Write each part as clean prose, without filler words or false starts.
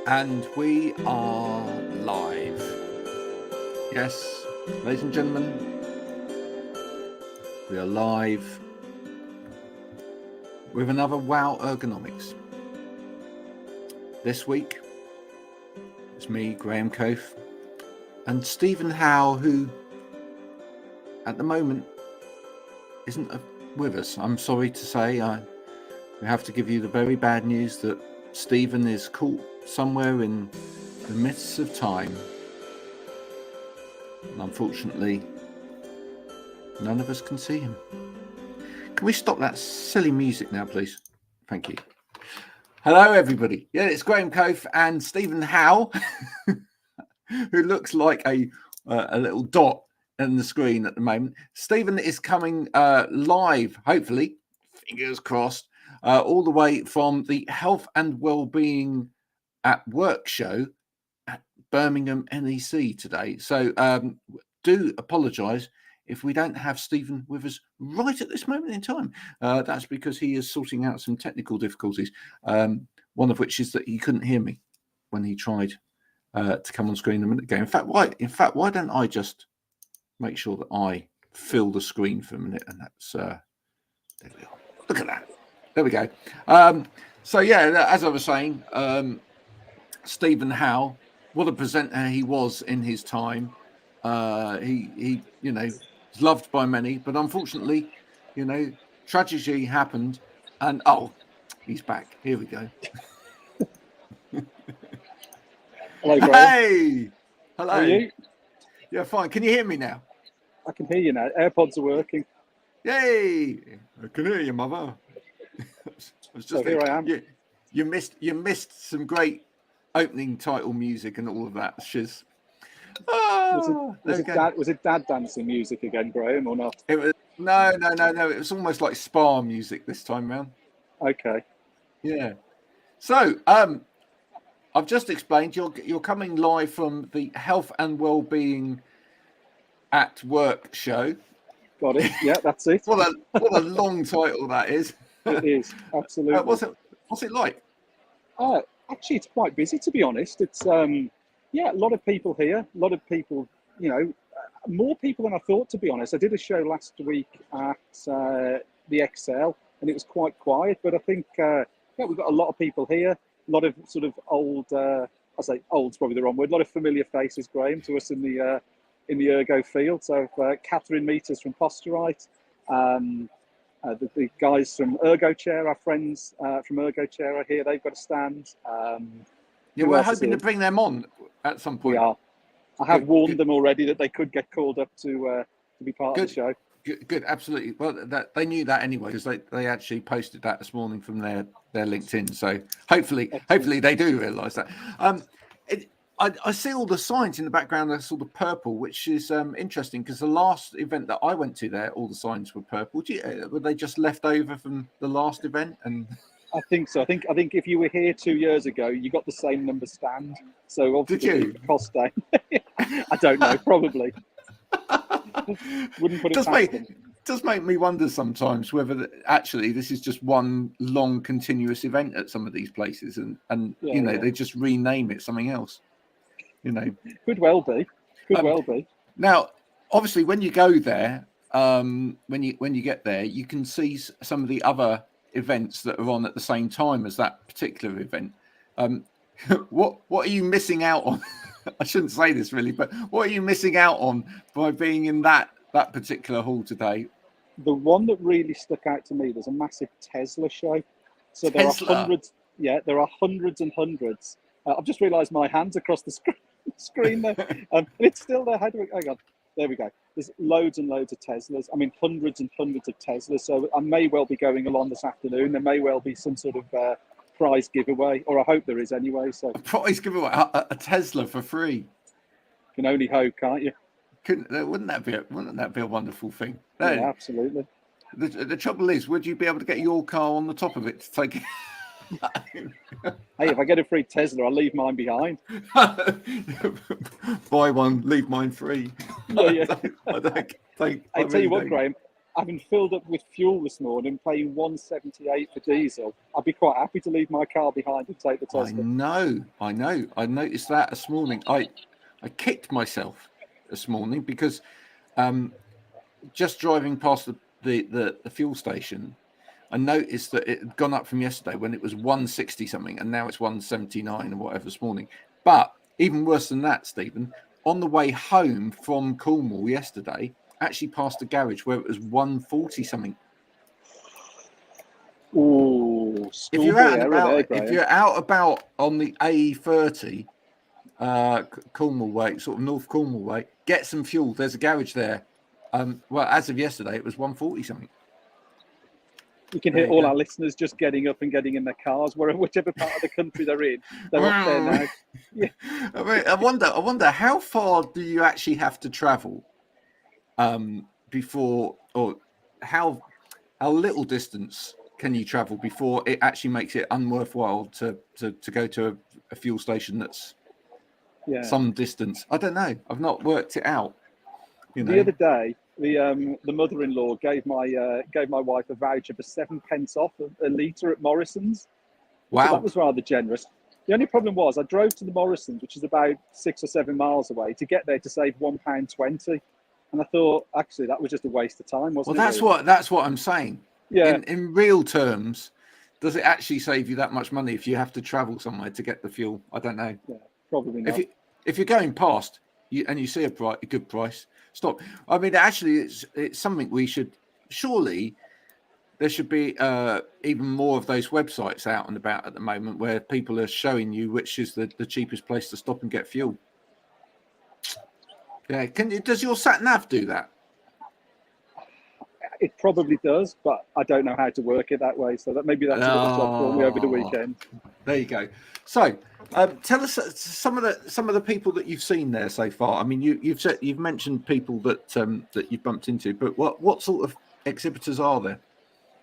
And we are live. Yes, ladies and gentlemen, we are live with another Wow Ergonomics. This week, it's me, Graham Coath, and Steven Howe, who at the moment isn't with us. I'm sorry to say, we have to give you the very bad news that Steven is caught somewhere in the midst of time. And unfortunately, none of us can see him. Can we stop that silly music now, please? Thank you. Hello, everybody. Yeah, it's Graham Coath and Steven Howe, who looks like a little dot on the screen at the moment. Steven is coming live, hopefully, fingers crossed, all the way from the Health and Wellbeing at Work show at Birmingham NEC today. So do apologise if we don't have Steven with us right at this moment in time. That's because he is sorting out some technical difficulties, one of which is that he couldn't hear me when he tried to come on screen a minute ago. In fact, why don't I just make sure that I fill the screen for a minute? And that's there we are. Look at that. There we go. So yeah, as I was saying, Steven Howe, what a presenter he was in his time. He you know, is loved by many, but unfortunately, you know, tragedy happened, and he's back. Here we go. Hello, Graham. Hey, hello. How are you? Yeah, fine. Can you hear me now? I can hear you now. AirPods are working. Yay! I can hear you, mother. So here I am. You missed some great opening title music and all of that shiz. Was it dad dancing music again, Graham, or not? It was no. It was almost like spa music this time round. Okay. Yeah. So I've just explained you're coming live from the Health and Wellbeing at Work show. Got it. Yeah, that's it. What a long title that is. It is, absolutely. What's it like? Actually, it's quite busy, to be honest. It's a lot of people here. A lot of people, you know, more people than I thought, to be honest. I did a show last week at the Excel, and it was quite quiet. But I think we've got a lot of people here. A lot of sort of old. I say old's probably the wrong word. A lot of familiar faces, Graham, to us in the ergo field. So Catherine Meters from Posturite. The guys from Ergo Chair, our friends from Ergo Chair are here. They've got a stand. We're hoping to bring them on at some point. We are. I have warned them already that they could get called up to be part of the show. Good, absolutely. Well, they knew that anyway, because they actually posted that this morning from their LinkedIn. So hopefully they do realise that. I see all the signs in the background. That's all the purple, which is interesting, because the last event that I went to there, all the signs were purple. Were they just left over from the last event? And I think so. I think if you were here 2 years ago, you got the same number stand. So obviously, did you? Cost down. I don't know. Probably. Wouldn't put it does make me wonder sometimes whether actually this is just one long continuous event at some of these places, and they just rename it something else. You know, could well be. Now, obviously, when you go there, when you get there, you can see some of the other events that are on at the same time as that particular event. What are you missing out on? I shouldn't say this really, but what are you missing out on by being in that particular hall today? The one that really stuck out to me, there's a massive Tesla show. So there are hundreds. Yeah, there are hundreds and hundreds. I've just realised my hand's across the screen there. It's still there. Hang on. There we go. There's loads and loads of Teslas. I mean, hundreds and hundreds of Teslas. So I may well be going along this afternoon. There may well be some sort of prize giveaway, or I hope there is anyway. So a prize giveaway, a Tesla for free. Can only hope, can't you? Wouldn't that be a wonderful thing? No, yeah, absolutely. The trouble is, would you be able to get your car on the top of it to take it? Hey, if I get a free Tesla, I'll leave mine behind. Buy one, leave mine free. Yeah. I tell you what, Graham, having filled up with fuel this morning, paying 178 for diesel, I'd be quite happy to leave my car behind and take the Tesla. I know. I noticed that this morning. I kicked myself this morning because just driving past the fuel station, I noticed that it had gone up from yesterday when it was 160 something, and now it's 179 or whatever this morning. But even worse than that, Stephen, on the way home from Cornwall yesterday, actually passed a garage where it was 140 something. Oh, if you're out about on the A30, Cornwall way, sort of North Cornwall way, get some fuel. There's a garage there. Well, as of yesterday, it was 140 something. You can hear all our listeners just getting up and getting in their cars, whichever part of the country they're in. They're up there now. Yeah. I wonder how far do you actually have to travel before, or how little distance can you travel before it actually makes it unworthwhile to go to a fuel station that's some distance? I don't know. I've not worked it out. The other day, the mother-in-law gave my wife a voucher for 7 pence off a litre at Morrison's. Wow, so that was rather generous. The only problem was I drove to the Morrison's, which is about 6 or 7 miles away, to get there to save £1.20, and I thought actually that was just a waste of time, wasn't it? Well, that's what I'm saying. Yeah. In real terms, does it actually save you that much money if you have to travel somewhere to get the fuel? I don't know. Yeah, probably not. If you're going past and you see a good price, stop. I mean, actually, it's something we should surely. There should be even more of those websites out and about at the moment where people are showing you which is the cheapest place to stop and get fuel. Yeah, does your sat nav do that? It probably does, but I don't know how to work it that way. So maybe that's a little job for me over the weekend. There you go. So, tell us some of the people that you've seen there so far. I mean, you've mentioned people that you've bumped into, but what sort of exhibitors are there?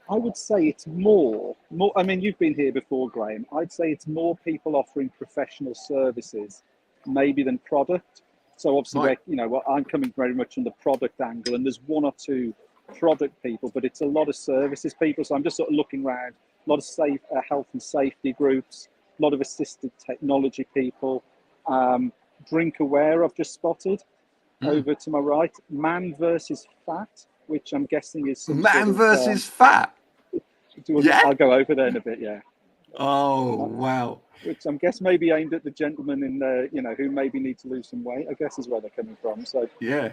I would say it's more. I mean, you've been here before, Graham. I'd say it's more people offering professional services, maybe than product. So obviously, I'm coming very much from the product angle, and there's one or two product people, but it's a lot of services people. So I'm just sort of looking around. A lot of health and safety groups, a lot of assisted technology people. Drink Aware I've just spotted over to my right. Man versus Fat, which I'm guessing is some Man versus Fat. Yeah, I'll go over there in a bit. Yeah. Oh wow. Which I'm guess maybe aimed at the gentlemen in the who maybe need to lose some weight. I guess is where they're coming from. So yeah.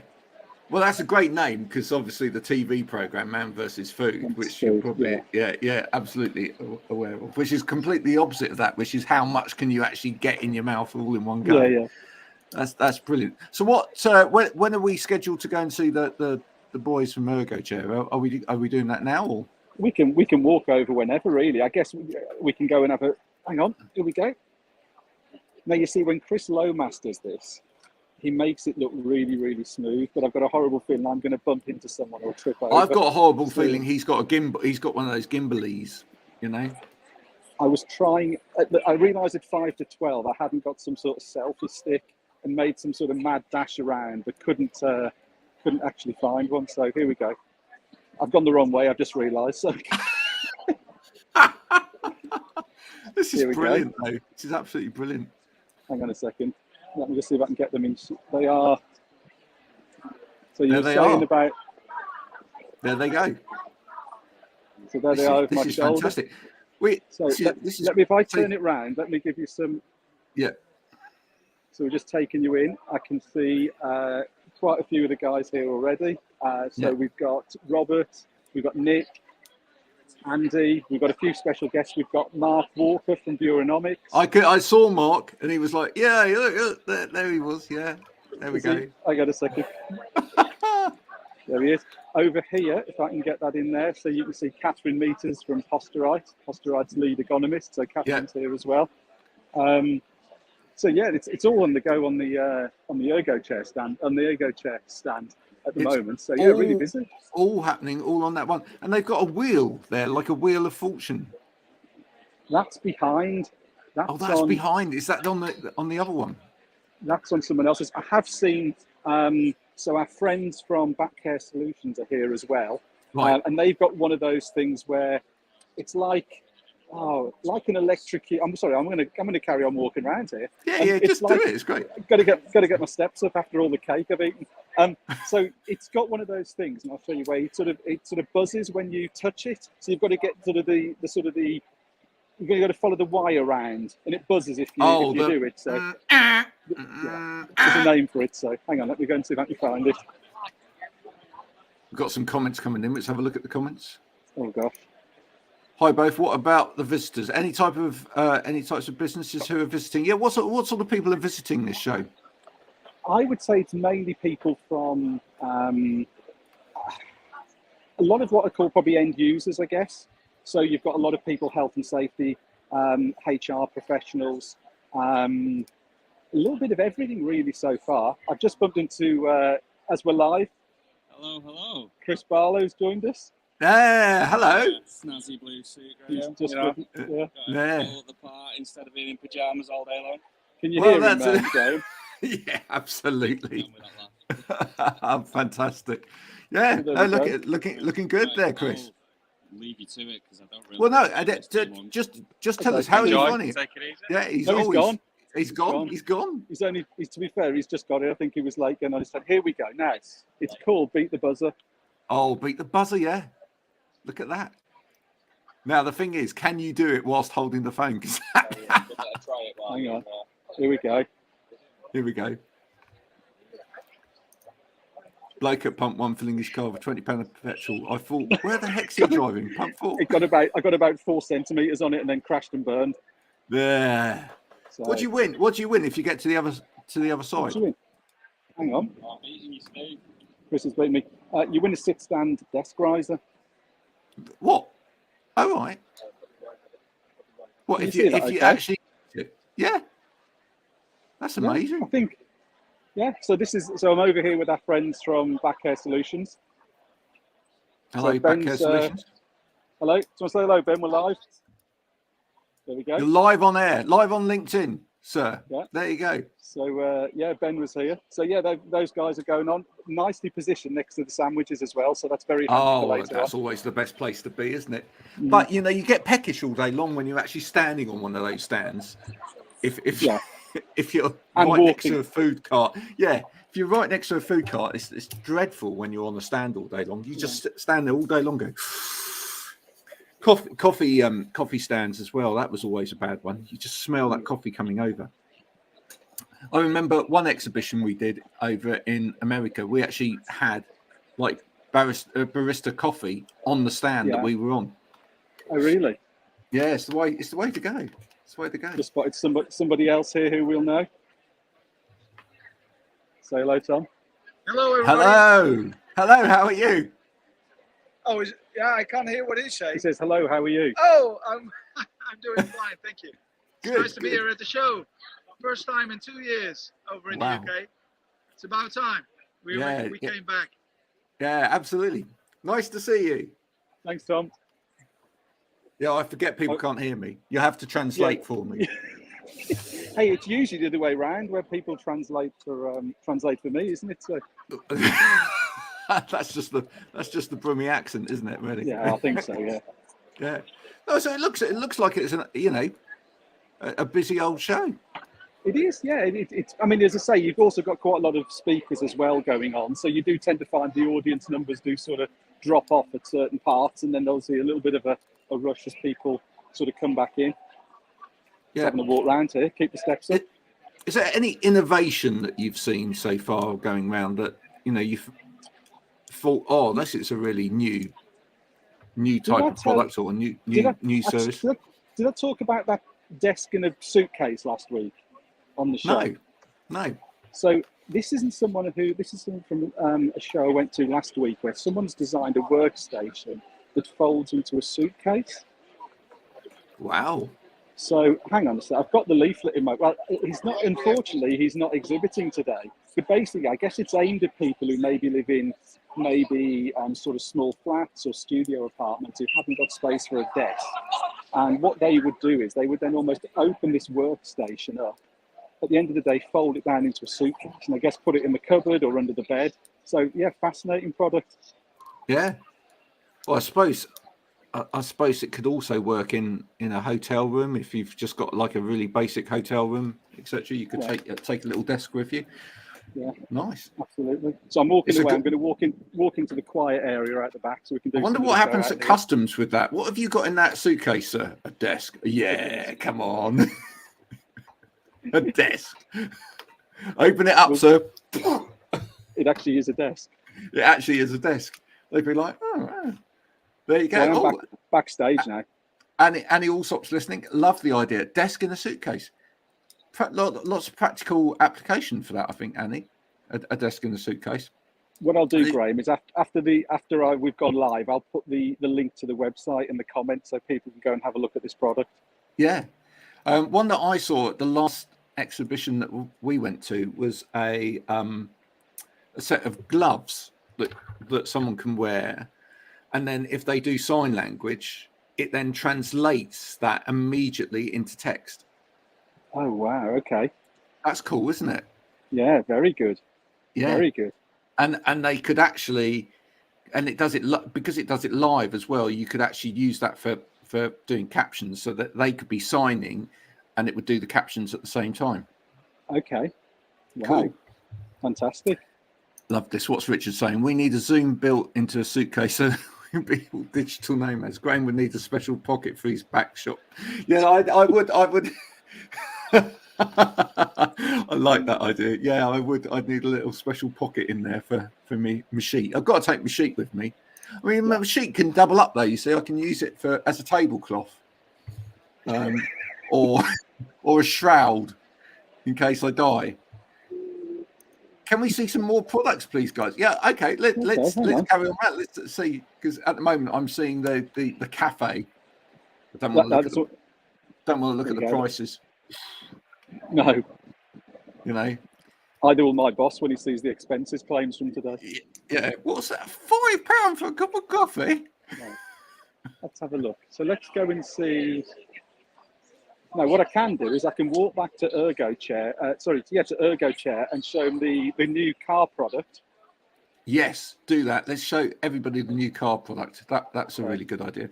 Well, that's a great name because obviously the TV program Man versus Food, which you're probably absolutely aware of, which is completely opposite of that, which is how much can you actually get in your mouth all in one go. Yeah. That's brilliant. So when are we scheduled to go and see the boys from Ergo Chair? Are we doing that now? Or? We can walk over whenever, really. I guess we can go and have a. Hang on, here we go. Now you see when Chris Lomas does this, he makes it look really, really smooth. But I've got a horrible feeling I'm going to bump into someone or trip over. I've got a horrible feeling he's got a gimbal. He's got one of those gimbalies, I was trying. I realised at 5 to 12 I hadn't got some sort of selfie stick and made some sort of mad dash around, but couldn't actually find one. So here we go. I've gone the wrong way. I've just realised. So. This is brilliant, though. This is absolutely brilliant. Hang on a second. Let me just see if I can get them in. They are. So you're saying about. There they go. So there they are over my shoulder. Fantastic. Let me, if I turn it round, let me give you some. Yeah. So we're just taking you in. I can see quite a few of the guys here already. We've got Robert, we've got Nick, Andy, we've got a few special guests. We've got Mark Walker from Ergonomics. I saw Mark and he was like, yeah, look, there he was. Yeah, there we go. I got a second. There he is. Over here, if I can get that in there, so you can see Catherine Meters from Posterite's lead ergonomist. So Catherine's here as well. It's all on the go on the Ergo Chair stand, at the moment. So really busy. All happening, all on that one, and they've got a wheel there, like a wheel of fortune. That's behind. That's behind. Is that on the other one? That's on someone else's. I have seen. So our friends from Back Care Solutions are here as well. Right. And they've got one of those things where it's like an electric. I'm sorry, I'm gonna carry on walking around here. Yeah, It's just do it. It's great. got to get my steps up after all the cake I've eaten. So it's got one of those things, and I'll show you where it sort of buzzes when you touch it. So you've got to get you've got to follow the wire around, and it buzzes if you do it. So yeah, there's a name for it. So hang on, let me go and see if I can find it. We've got some comments coming in. Let's have a look at the comments. Oh gosh. Hi both. What about the visitors? Any types of businesses who are visiting? Yeah. What sort of people are visiting this show? I would say it's mainly people from a lot of what I call probably end users, I guess. So you've got a lot of people, health and safety, HR professionals, a little bit of everything really so far. I've just bumped into, as we're live. Hello. Chris Barlow's joined us. Hello. Snazzy blue suit, He's Graham. just Got Yeah. full of the part instead of being in pyjamas all day long. Can you hear him, Graham? Yeah, absolutely. Done with that laugh. Fantastic. Yeah. There No, we go. looking good there, Chris. I'll leave you to it because I don't really. Well, no, just tell us how you Enjoy. find it. Take it easy. Yeah, he's gone. He's gone. He's to be fair, he's just got it. I think he was late and I just said, here we go. Now it's called Beat the Buzzer. Oh, beat the buzzer, yeah. Look at that. Now the thing is, can you do it whilst holding the phone? Try it. Hang on. Here we go. Here we go. Bloke at pump one filling his car with £20 of petrol. I thought, where the heck's he driving? Pump four. I got about 4 centimeters on it and then crashed and burned. There. So, What do you win? What do you win if you get to the other side? what do you win? Hang on. I'm beating you, Steve. Chris has beaten me. You win a sit-stand desk riser. What? Oh, right. What Can if you you see that okay? actually? Yeah. That's amazing. Yeah, I think. Yeah. So I'm over here with our friends from Back Hair Solutions. Hello, So Back Hair Ben's, Solutions. Hello. Do you want to say hello, Ben? We're live. There we go. You're live on air, live on LinkedIn, sir. Yeah. There you go. So Ben was here. So yeah, those guys are going on nicely positioned next to the sandwiches as well. So that's very handy for later that's on. always the best place to be, isn't it? But you get peckish all day long when you're actually standing on one of those stands. If you're right next to a food cart, if you're right next to a food cart, it's dreadful when you're on the stand all day long. You just stand there all day long, go. Coffee stands as well. That was always a bad one. You just smell that coffee coming over. I remember one exhibition we did over in America. We actually had like barista coffee on the stand that we were on. Oh, really? Yeah, it's the way to go. It's the way to go. Just spotted somebody else here who we'll know. Say hello, Tom. Hello, everybody. Hello. How are you? Oh, I can't hear what he says. He says hello. How are you? Oh, I'm doing fine, thank you. It's Good. nice to be here at the show. First time in 2 years over in the UK. It's about time. We came back. Yeah, absolutely. Nice to see you. Thanks, Tom. Yeah, I forget people can't hear me. You have to translate for me. Hey, it's usually the other way around where people translate for me, isn't it? So. That's just the Brummie accent, isn't it? Really? Yeah, I think so. Yeah. Yeah. No, so it looks like it's a busy old show. It is, yeah. It's. I mean, as I say, you've also got quite a lot of speakers as well going on, so you do tend to find the audience numbers do sort of drop off at certain parts, and then there'll be a little bit of a rush as people sort of come back in. Yeah. Having a walk round here, keep the steps up. Is there any innovation that you've seen so far going round that you've thought, oh, this is a really new type of product or a new service? Did I talk about that desk in a suitcase last week on the show? No. So this is someone from a show I went to last week where someone's designed a workstation that folds into a suitcase. Wow. So hang on a sec. I've got the leaflet in my. Well, unfortunately, he's not exhibiting today. But basically, I guess it's aimed at people who maybe live in sort of small flats or studio apartments who haven't got space for a desk. And what they would do is they would then almost open this workstation up. At the end of the day, fold it down into a suitcase and I guess put it in the cupboard or under the bed. So yeah, fascinating product. Yeah. Well, I suppose it could also work in a hotel room if you've just got like a really basic hotel room, etc. You could take a little desk with you. Yeah, nice, absolutely. So I'm walking away. I'm going to walk into the quiet area at the back, so we can do. I wonder what happens at customs with that. What have you got in that suitcase, sir? A desk? Yeah, come on, a desk. Open it up, sir. It actually is a desk. It actually is a desk. They'd be like, oh, there you go. So I'm backstage now. Annie Allsop's listening. Love the idea. Desk in a suitcase. Lots of practical application for that, I think, Annie. A desk in a suitcase. What I'll do, Graham, is after we've gone live, I'll put the link to the website in the comments so people can go and have a look at this product. Yeah. One that I saw at the last exhibition that we went to was a set of gloves that someone can wear, and then if they do sign language, it then translates that immediately into text. Oh wow! Okay, that's cool, isn't it? Yeah, very good. Yeah, very good. And they could actually, and it does it because it does it live as well. You could actually use that for doing captions, so that they could be signing, and it would do the captions at the same time. Okay, wow. Cool, fantastic. Love this. What's Richard saying? We need a Zoom built into a suitcase so be all digital nomads. Graham would need a special pocket for his back shop. Yeah, I would. I like that idea. Yeah, I would. I'd need a little special pocket in there for me, my sheet. I've got to take my sheet with me. I mean, my sheet can double up though. You see, I can use it as a tablecloth, or a shroud in case I die. Can we see some more products, please, guys? Yeah, okay. Let's carry on. Let's see, because at the moment I'm seeing the cafe. I don't want to look at the prices. No. You know. I do all my boss when he sees the expenses claims from today. Yeah. What's that? £5 for a cup of coffee? No. Let's have a look. So let's go and see. No, what I can do is I can walk back to Ergo Chair. To Ergo Chair and show them the new car product. Yes, do that. Let's show everybody the new car product. That's a really good idea.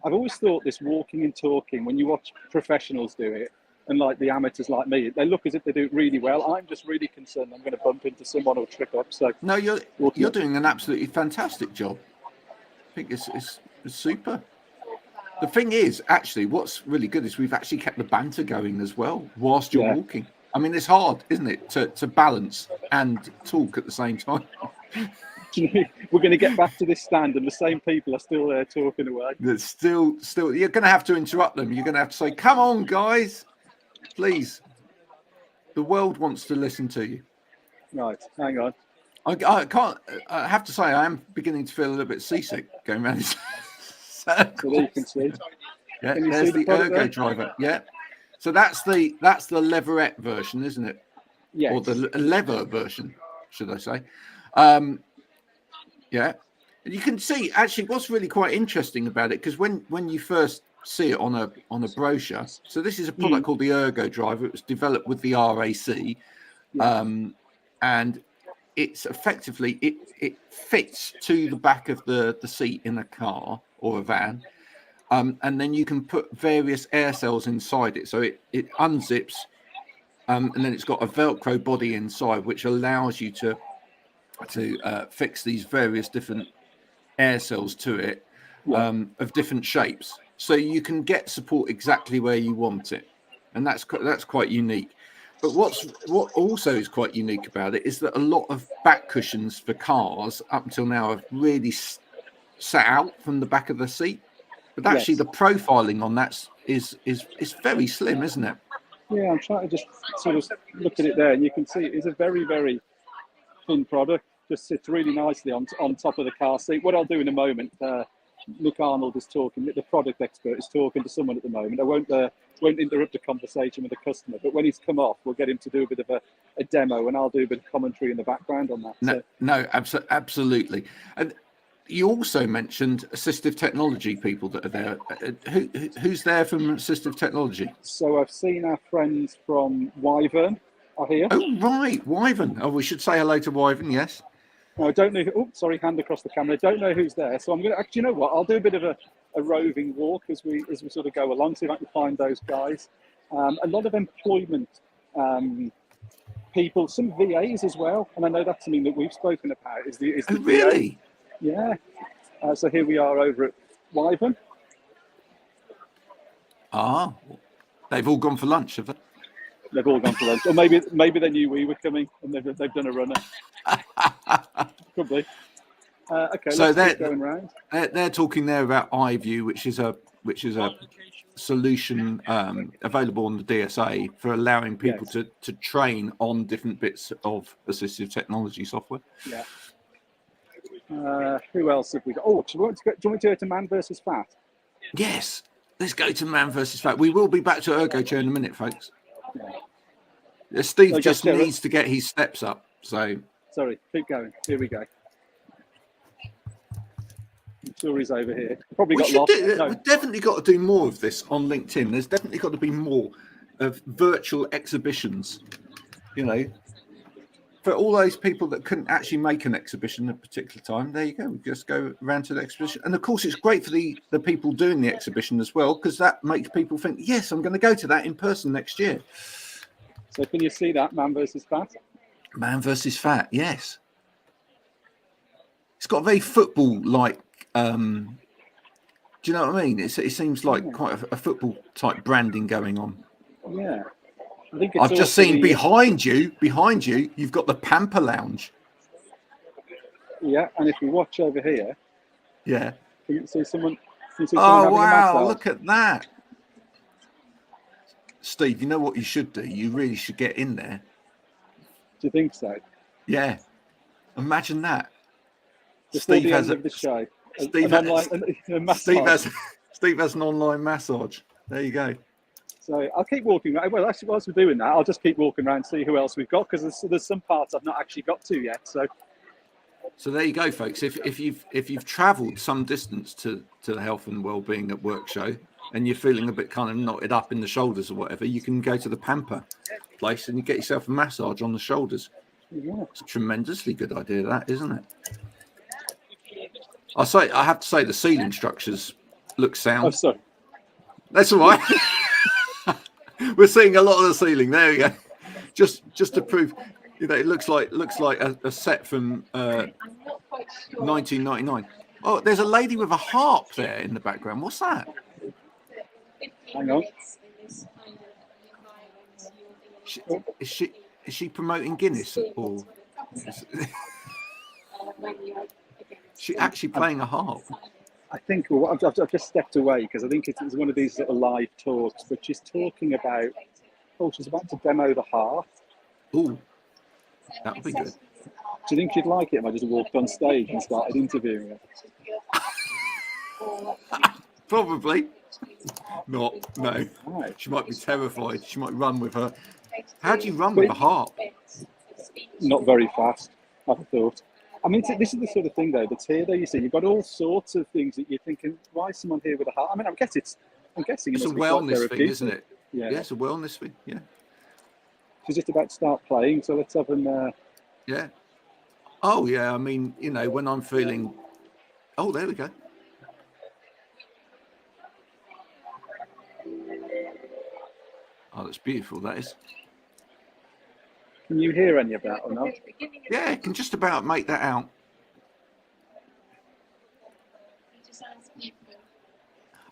I've always thought this walking and talking, when you watch professionals do it, and like the amateurs like me, they look as if they do it really well. I'm just really concerned I'm going to bump into someone or trip up. So no, you're doing an absolutely fantastic job. I think it's super. The thing is, actually, what's really good is we've actually kept the banter going as well whilst you're walking. I mean, it's hard, isn't it, to balance and talk at the same time. We're going to get back to this stand, and the same people are still there talking away. That's still. You're going to have to interrupt them. You're going to have to say, "Come on, guys, please." The world wants to listen to you. Right, hang on. I can't. I have to say, I am beginning to feel a little bit seasick going around this. So there you can see. Yeah, there's the Ergo driver. Yeah, so that's the leverette version, isn't it? Yeah. Or the lever version, should I say? Yeah, and you can see actually what's really quite interesting about it, because when you first see it on a brochure, so this is a product called the Ergo driver. It was developed with the RAC, and it's effectively it fits to the back of the seat in a car or a van, and then you can put various air cells inside it. So it unzips, and then it's got a Velcro body inside, which allows you to fix these various different air cells to it, of different shapes. So you can get support exactly where you want it, and that's quite unique. But what also is quite unique about it is that a lot of back cushions for cars up until now have really sat out from the back of the seat, but actually the profiling on that is very slim, isn't it? Yeah, I'm trying to just sort of look at it there, and you can see it is a very, very thin product. Just sits really nicely on top of the car seat. What I'll do in a moment, Luke Arnold is talking, the product expert is talking to someone at the moment. I won't interrupt the conversation with the customer, but when he's come off, we'll get him to do a bit of a demo, and I'll do a bit of commentary in the background on that. Absolutely. And you also mentioned assistive technology people that are there. Who's there from assistive technology? So I've seen our friends from Wyvern are here. Oh, right, Wyvern. Oh, we should say hello to Wyvern, yes. I don't know. Oh, sorry, hand across the camera. I don't know who's there, so I'm going to actually. You know what? I'll do a bit of a roving walk as we sort of go along, see if I can find those guys. A lot of employment people, some VAs as well, and I know that's something that we've spoken about. Is the Oh, really? VA? Yeah. So here we are over at Wyvern. Ah, they've all gone for lunch, have they? They've all gone for lunch, or maybe they knew we were coming and they've done a runner. Could be. Okay, So let's keep going round. They're talking there about iView, which is a solution available on the DSA for allowing people to train on different bits of assistive technology software. Yeah. Who else have we got? Oh, do you want me to go to man versus fat? Yes, let's go to man versus fat. We will be back to Ergo Chair in a minute, folks. Yeah. Steve just needs to get his steps up. So sorry, keep going. Here we go. I'm sure he's over here. Probably got lost. We've definitely got to do more of this on LinkedIn. There's definitely got to be more of virtual exhibitions, you know, for all those people that couldn't actually make an exhibition at a particular time. There you go. We just go around to the exhibition. And of course, it's great for the people doing the exhibition as well, because that makes people think, yes, I'm going to go to that in person next year. So can you see that, man versus fat? Man versus fat, yes. It's got a very football-like, do you know what I mean? It seems like quite a football type branding going on. Yeah. I think I've just seen behind you, you've got the Pamper Lounge. Yeah, and if you watch over here, yeah, can you see someone? Oh wow! Look at that, Steve. You know what you should do? You really should get in there. Do you think so? Yeah. Imagine that. Before Steve has the show. Steve has an online massage. There you go. So I'll keep walking. Well, actually, whilst we're doing that, I'll just keep walking around and see who else we've got, because there's some parts I've not actually got to yet. So there you go, folks. If you've travelled some distance to the Health and Wellbeing at Work show, and you're feeling a bit kind of knotted up in the shoulders or whatever, you can go to the Pamper place and you get yourself a massage on the shoulders. Yeah. It's a tremendously good idea, that, isn't it? I have to say the ceiling structures look sound. Oh, sorry. That's all right. We're seeing a lot of the ceiling. There we go. Just to prove, you know, it looks like a set from 1999. Oh, there's a lady with a harp there in the background. What's that? Hang on. Is she promoting Guinness, or is she actually playing a harp? I think I've just stepped away because I think it's one of these little live talks, but she's talking about, she's about to demo the harp. Oh, that would be good. Do you think she'd like it if I just walked on stage and started interviewing her? Probably not. No, Right. She might be terrified. She might run with her. How do you run with a harp? Not very fast, I thought. I mean, this is the sort of thing, though. That's here, though. You see, you've got all sorts of things that you're thinking. Why is someone here with a harp? I mean, I'm guessing it's a wellness thing, isn't it? Yeah, it's a wellness thing. Yeah. She's just about to start playing, so let's have an. Yeah. Oh yeah. I mean, you know, when I'm feeling. Oh, there we go. Oh, that's beautiful. That is. Can you hear any of that or not? Yeah, I can just about make that out.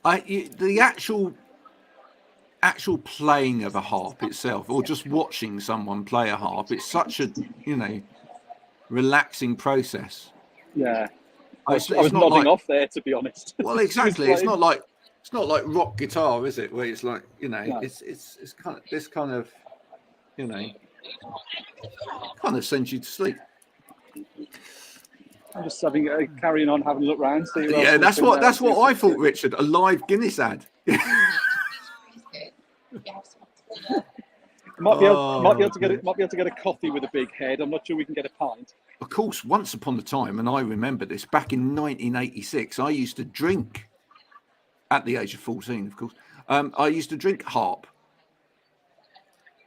The actual playing of a harp itself, or just watching someone play a harp, it's such a, you know, relaxing process. Yeah, I was not nodding like, off there, to be honest. Well, exactly. It's not like rock guitar, is it? Where it's like, you know, No. it's kind of this kind of, you know, kind of sends you to sleep. I'm just carrying on, having a look round. See who else Yeah, that's what I thought, good. Richard. A live Guinness ad. Might be able to get a coffee with a big head. I'm not sure we can get a pint. Of course, once upon a time, and I remember this, back in 1986, I used to drink, at the age of 14, of course, I used to drink harp.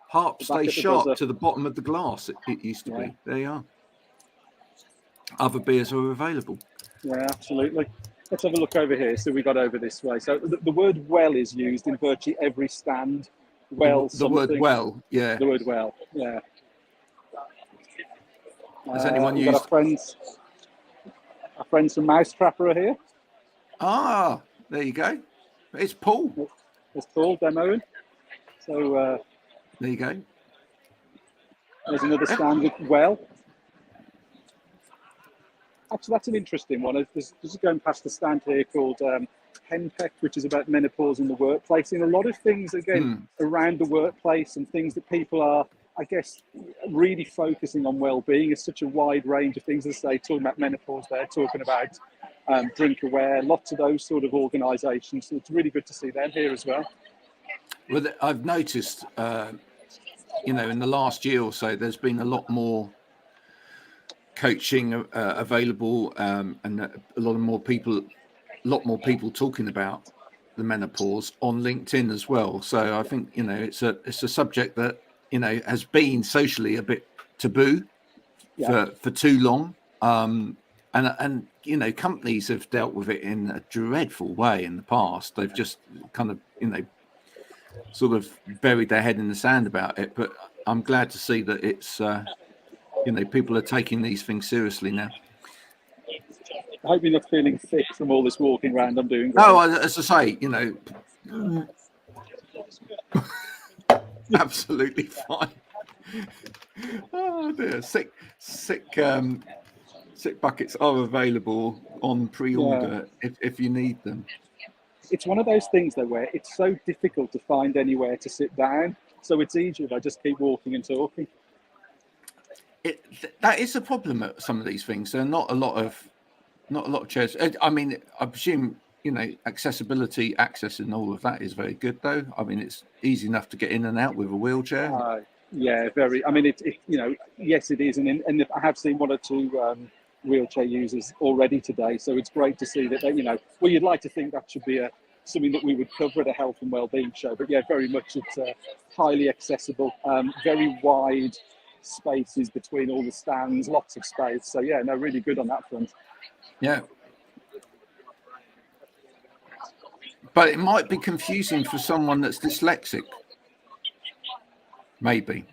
Harp stays sharp to the bottom of the glass, it used to be. There you are. other beers are available. Yeah, absolutely. Let's have a look over here. So we got over this way. So the word well is used in virtually every stand. Well, The word something. well, yeah. The word well, yeah. Has anyone we've used? got our friends from Mousetrapper are here. Ah, there you go. It's Paul. It's Paul demoing. So There you go. there's another stand with well. Actually, that's an interesting one. This is going past the stand here called Henpeck, which is about menopause in the workplace. In a lot of things, again, around the workplace and things that people are, I guess, really focusing on well-being. It's such a wide range of things, as I say, talking about menopause there, talking about drink aware, lots of those sort of organisations. So it's really good to see them here as well. Well, I've noticed, in the last year or so, there's been a lot more coaching available, and a lot more people talking about the menopause on LinkedIn as well. So I think it's a subject that has been socially a bit taboo for too long, and companies have dealt with it in a dreadful way in the past. They've just kind of sort of buried their head in the sand about it. But I'm glad to see that it's people are taking these things seriously now. I hope you're not feeling sick from all this walking around I'm doing. Great. No, as I say, absolutely fine. Oh dear, sick buckets are available on pre-order if you need them. It's one of those things though where it's so difficult to find anywhere to sit down, so it's easier if I just keep walking and talking. That is a problem at some of these things. There are not a lot of chairs. I mean, I presume accessibility, access, and all of that is very good though. I mean, it's easy enough to get in and out with a wheelchair. Yeah, very. I mean, yes, it is, and I have seen one or two wheelchair users already today. So it's great to see that well, you'd like to think that should be something that we would cover at a health and wellbeing show. But yeah, very much it's highly accessible, very wide spaces between all the stands, lots of space. So yeah, no, really good on that front. Yeah. But it might be confusing for someone that's dyslexic. Maybe.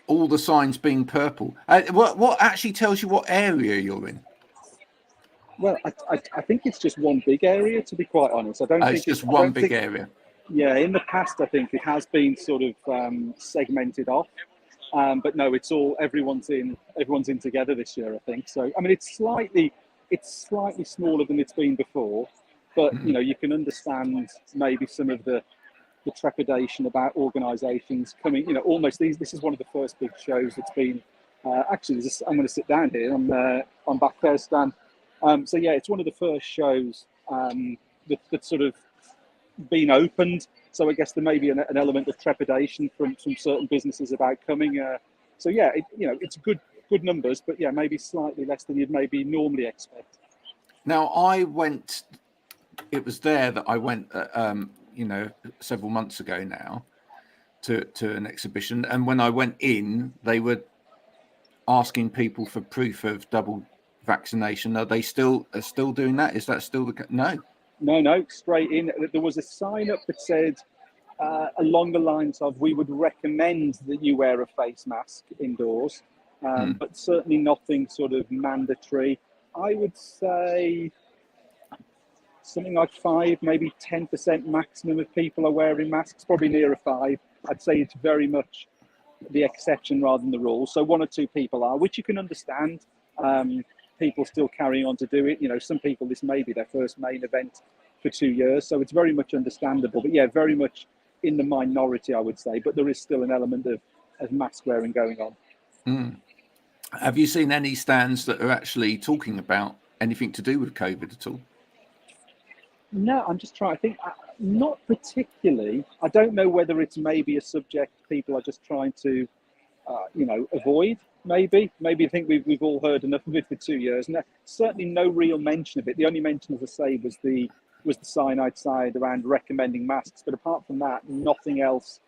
All the signs being purple. What actually tells you what area you're in? Well, I think it's just one big area, to be quite honest. I don't think it's just one big area. Yeah, in the past, I think it has been sort of segmented off. But no, it's all everyone's in together this year, I think. So I mean, it's slightly smaller than it's been before, but you can understand maybe some of the trepidation about organisations coming. Almost this is one of the first big shows that's been. Actually, I'm going to sit down here. I'm back there, Stan. So yeah, it's one of the first shows that's sort of been opened. So I guess there may be an element of trepidation from certain businesses about coming. So yeah, it's good numbers, but yeah, maybe slightly less than you'd maybe normally expect. Now I went. It was there that I went. Several months ago now, to an exhibition, and when I went in, they were asking people for proof of double vaccination. Are they still doing that? Is that still the No, straight in. There was a sign up that said along the lines of, we would recommend that you wear a face mask indoors, but certainly nothing sort of mandatory. I would say something like 5, maybe 10% maximum of people are wearing masks, probably nearer 5. I'd say it's very much the exception rather than the rule. So 1 or 2 people are, which you can understand. People still carrying on to do it. Some people, this may be their first main event for 2 years. So it's very much understandable. But yeah, very much in the minority, I would say. But there is still an element of mask wearing going on. Have you seen any stands that are actually talking about anything to do with COVID at all? No, I'm just trying to think. Not particularly. I don't know whether it's maybe a subject people are just trying to, avoid. Maybe I think we've all heard enough of it for 2 years. No, certainly no real mention of it. The only mention, as I say, was the sign outside around recommending masks. But apart from that, nothing else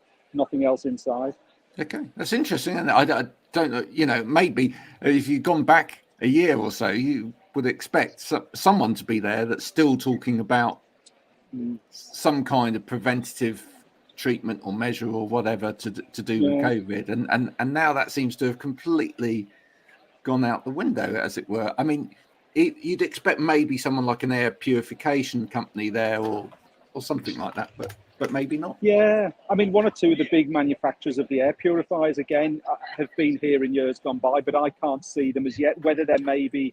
inside. Okay, that's interesting. And I don't know. Maybe if you'd gone back a year or so, you would expect someone to be there that's still talking about some kind of preventative treatment or measure or whatever to do with COVID, and now that seems to have completely gone out the window, as it were. I mean, you'd expect maybe someone like an air purification company there or something like that, but maybe not. Yeah, I mean, one or two of the big manufacturers of the air purifiers, again, have been here in years gone by, but I can't see them as yet. Whether they're maybe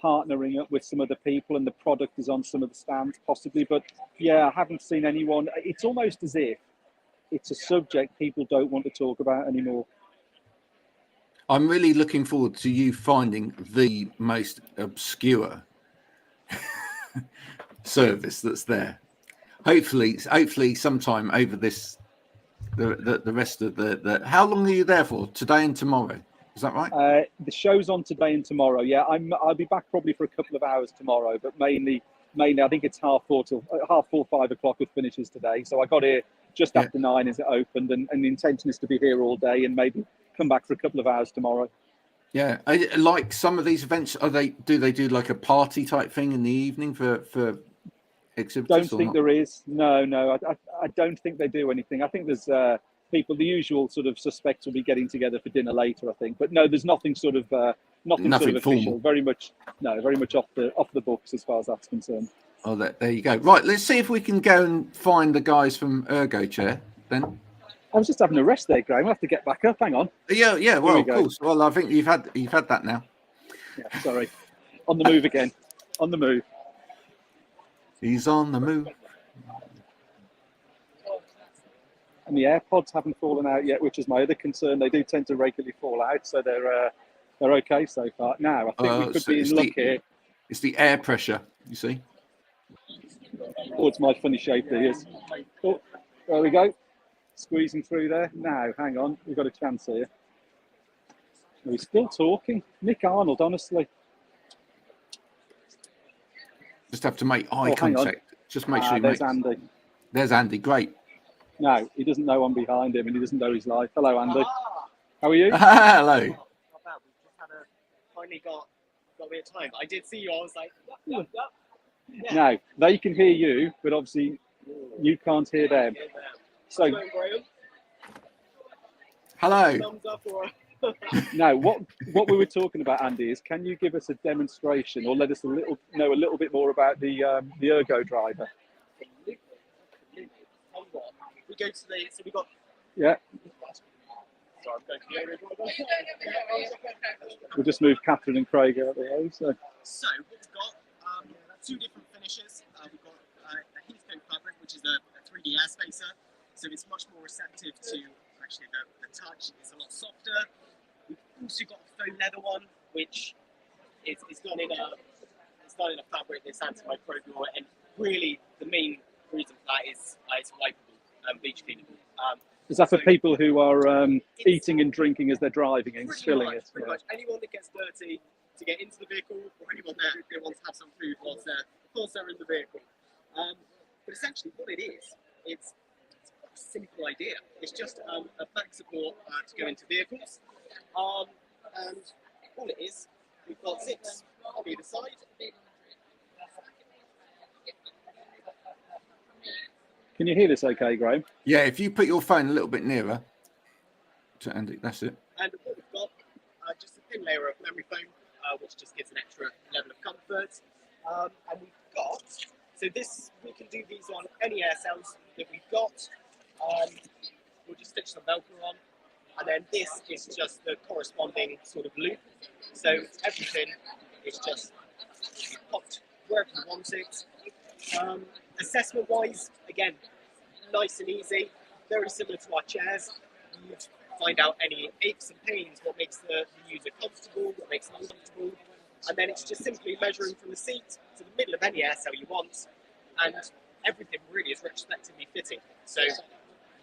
partnering up with some other people and the product is on some of the stands, possibly. But yeah, I haven't seen anyone. It's almost as if it's a subject people don't want to talk about anymore. I'm really looking forward to you finding the most obscure service that's there. Hopefully sometime over this, the rest of the. How long are you there for? Today and tomorrow, is that right? The show's on today and tomorrow. Yeah, I'll be back probably for a couple of hours tomorrow, but mainly I think it's 4:30, 5 o'clock it finishes today. So I got here just after 9 as it opened, and the intention is to be here all day and maybe come back for a couple of hours tomorrow. Yeah, like some of these events, do they do like a party type thing in the evening for exhibitors? Don't think there is. No, I don't think they do anything. I think there's people, the usual sort of suspects will be getting together for dinner later, I think. But no, there's nothing sort of nothing sort of official. Formal. Very much off the books as far as that's concerned. Oh, there you go. Right, let's see if we can go and find the guys from Ergo Chair then. I was just having a rest there, Graham. I'll have to get back up. Hang on. Yeah. Well, of course. Well, I think you've had that now. Yeah, sorry. On the move again. On the move. He's on the move. And the AirPods haven't fallen out yet, which is my other concern. They do tend to regularly fall out, so they're okay so far. Now, I think we could be in luck here. It's the air pressure, you see. Oh, it's my funny shaped ears. Oh, there we go. Squeezing through there. Now, hang on. We've got a chance here. He's still talking. Nick Arnold, honestly. Just have to make eye contact. Just make sure you there's Andy. There's Andy. Great. No, he doesn't know I'm behind him and he doesn't know his life. Hello, Andy. How are you? Hello. Not bad. We just finally got a bit of time. I did see you. I was like, yep. Yeah. No, they can hear you, but obviously you can't hear them. So, hello. Thumbs up or... Now, what we were talking about, Andy, is can you give us a demonstration or let us know a little bit more about the Ergo driver? We go to so we got. Yeah. Sorry, I'm going to the Ergo. We'll just move Catherine and Craig out the way. So what we've got, two different finishes. We've got a Heathcote fabric, which is a 3D air spacer, so it's much more receptive to actually the touch. It's a lot softer. We've also got a faux leather one, which is done in a fabric that's antimicrobial, and really the main reason for that is it's wipeable and bleach cleanable. is that for people who are eating and drinking as they're driving and spilling it? Pretty much anyone that gets dirty to get into the vehicle, or anyone that wants to have some food whilst they're in the vehicle. But essentially, what it is, it's a simple idea. It's just a back support to go into vehicles, and all it is, we've got zips on either side. Can you hear this okay, Graham? Yeah, if you put your phone a little bit nearer to Andy, that's it. And what we've got, just a thin layer of memory foam, which just gives an extra level of comfort. And we've got, so this, we can do these on any air cells that we've got. We'll just stitch some Velcro on. And then this is just the corresponding sort of loop. So everything is just popped wherever you want it. Assessment-wise, again, nice and easy, very similar to our chairs. You'd find out any aches and pains, what makes the user comfortable, what makes them uncomfortable, and then it's just simply measuring from the seat to the middle of any air cell you want, and everything really is retrospectively fitting. So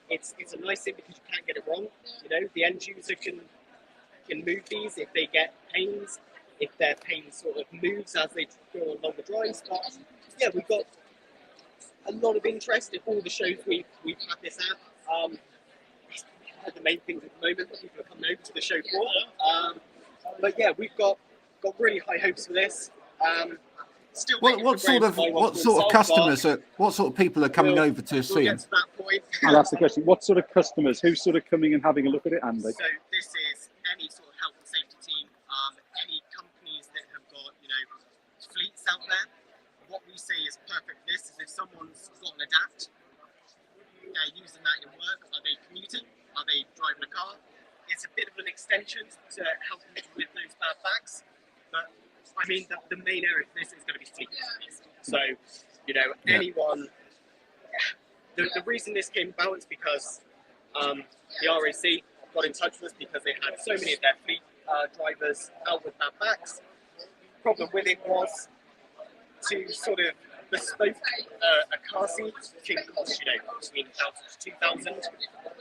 it's a nice thing because you can't get it wrong. You know, the end user can move these if they get pains, if their pain sort of moves as they go on longer drives. But yeah, we've got a lot of interest in all the shows we've had this at. The main things at the moment that people are coming over to the show for. But yeah, we've got got really high hopes for this. Still What sort of customers what sort of people are coming over to see we'll him? get to that point. I'll ask the question. What sort of customers? Who's sort of coming and having a look at it, Andy? So this is any sort of health and safety team, any companies that have got, fleets out there. What we say is perfect for this is if someone's got an adapt, they're using that in work, are they commuting? Are they driving a car? It's a bit of an extension to help them with those bad backs. But I mean, the main area for this is going to be fleet. So, anyone. The reason this came about is because the RAC got in touch with us because they had so many of their fleet drivers out with bad backs. Problem with it was to sort of bespoke a car seat can cost, between 1,000 to 2,000.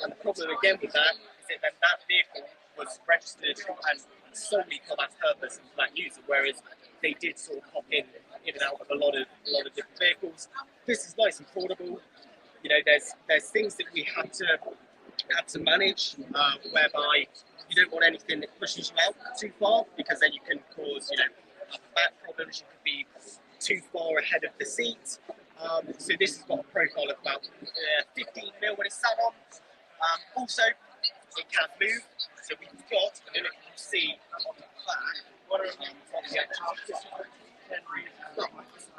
And the problem again with that is that that vehicle was registered and solely for that purpose and for that user, whereas they did sort of hop in and out of a lot of different vehicles. This is nice and affordable. There's things that we had to manage, whereby you don't want anything that pushes you out too far, because then you can cause upper back problems. You could be too far ahead of the seat. So this has got a profile of about 15 mil when it's sat on. Also, it can move. So we've got, I don't know if you see on the back,